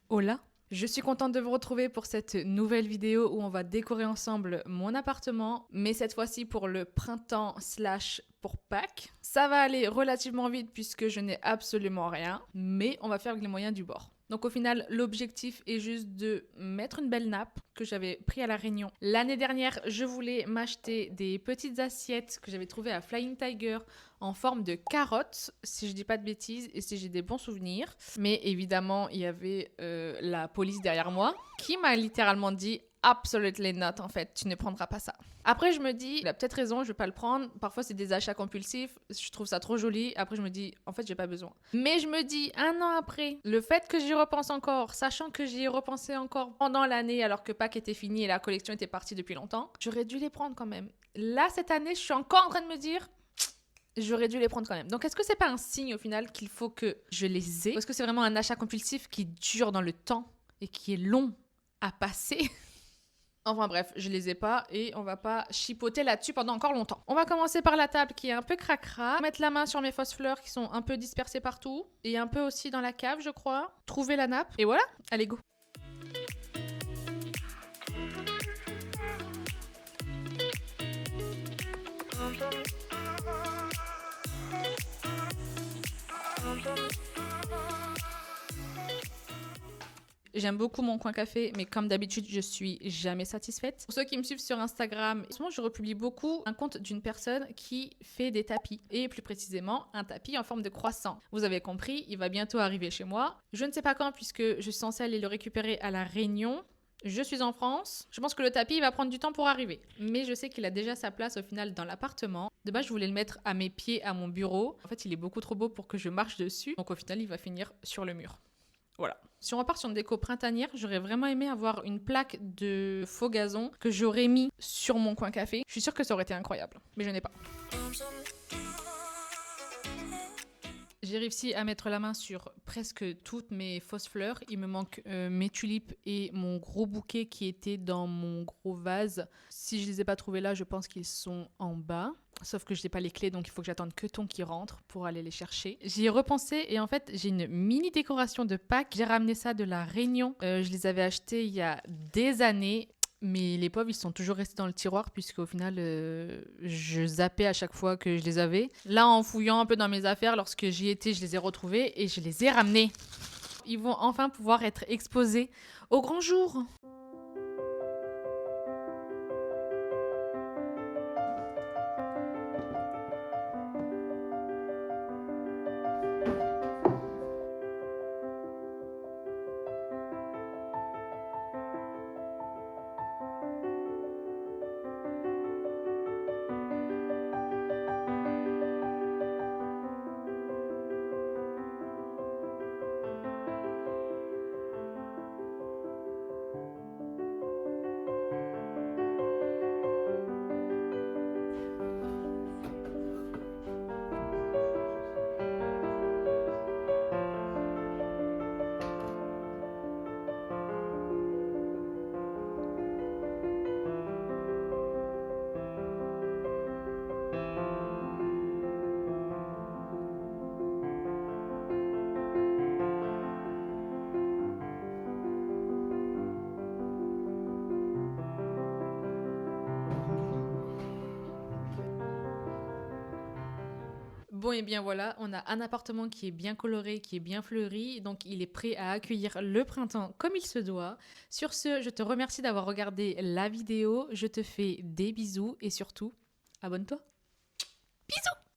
Hola! Je suis contente de vous retrouver pour cette nouvelle vidéo où on va décorer ensemble mon appartement, mais cette fois-ci pour le printemps / pour Pâques. Ça va aller relativement vite puisque je n'ai absolument rien, mais on va faire avec les moyens du bord. Donc au final, l'objectif est juste de mettre une belle nappe que j'avais pris à La Réunion. L'année dernière, je voulais m'acheter des petites assiettes que j'avais trouvées à Flying Tiger en forme de carotte, si je dis pas de bêtises et si j'ai des bons souvenirs. Mais évidemment, il y avait la police derrière moi qui m'a littéralement dit absolutely not, en fait, tu ne prendras pas ça. Après, je me dis, il a peut-être raison, je vais pas le prendre. Parfois, c'est des achats compulsifs, je trouve ça trop joli. Après, je me dis, en fait, j'ai pas besoin. Mais je me dis, un an après, le fait que j'y repense encore, sachant que j'y ai repensé encore pendant l'année alors que Pâques était fini et la collection était partie depuis longtemps, j'aurais dû les prendre quand même. Là, cette année, je suis encore en train de me dire, j'aurais dû les prendre quand même. Donc, est-ce que c'est pas un signe au final qu'il faut que je les ai? Ou est-ce que c'est vraiment un achat compulsif qui dure dans le temps et qui est long à passer? Enfin bref, je les ai pas et on va pas chipoter là-dessus pendant encore longtemps. On va commencer par la table qui est un peu cracra. Mettre la main sur mes fausses fleurs qui sont un peu dispersées partout. Et un peu aussi dans la cave, je crois. Trouver la nappe. Et voilà, allez go! J'aime beaucoup mon coin café, mais comme d'habitude, je suis jamais satisfaite. Pour ceux qui me suivent sur Instagram, en ce moment, je republie beaucoup un compte d'une personne qui fait des tapis. Et plus précisément, un tapis en forme de croissant. Vous avez compris, il va bientôt arriver chez moi. Je ne sais pas quand, puisque je suis censée aller le récupérer à La Réunion. Je suis en France. Je pense que le tapis va prendre du temps pour arriver. Mais je sais qu'il a déjà sa place au final dans l'appartement. De base, je voulais le mettre à mes pieds, à mon bureau. En fait, il est beaucoup trop beau pour que je marche dessus. Donc au final, il va finir sur le mur. Voilà. Si on repart sur une déco printanière, j'aurais vraiment aimé avoir une plaque de faux gazon que j'aurais mis sur mon coin café. Je suis sûre que ça aurait été incroyable, mais je n'ai pas. J'ai réussi à mettre la main sur presque toutes mes fausses fleurs. Il me manque mes tulipes et mon gros bouquet qui était dans mon gros vase. Si je les ai pas trouvés là, je pense qu'ils sont en bas. Sauf que je n'ai pas les clés, donc il faut que j'attende que Ton qui rentre pour aller les chercher. J'y ai repensé et en fait, j'ai une mini décoration de Pâques. J'ai ramené ça de La Réunion. Je les avais achetés il y a des années. Mais les pauvres, ils sont toujours restés dans le tiroir puisqu'au final, je zappais à chaque fois que je les avais. Là, en fouillant un peu dans mes affaires, lorsque j'y étais, je les ai retrouvés et je les ai ramenés. Ils vont enfin pouvoir être exposés au grand jour. Bon et bien voilà, on a un appartement qui est bien coloré, qui est bien fleuri, donc il est prêt à accueillir le printemps comme il se doit. Sur ce, je te remercie d'avoir regardé la vidéo, je te fais des bisous et surtout, abonne-toi.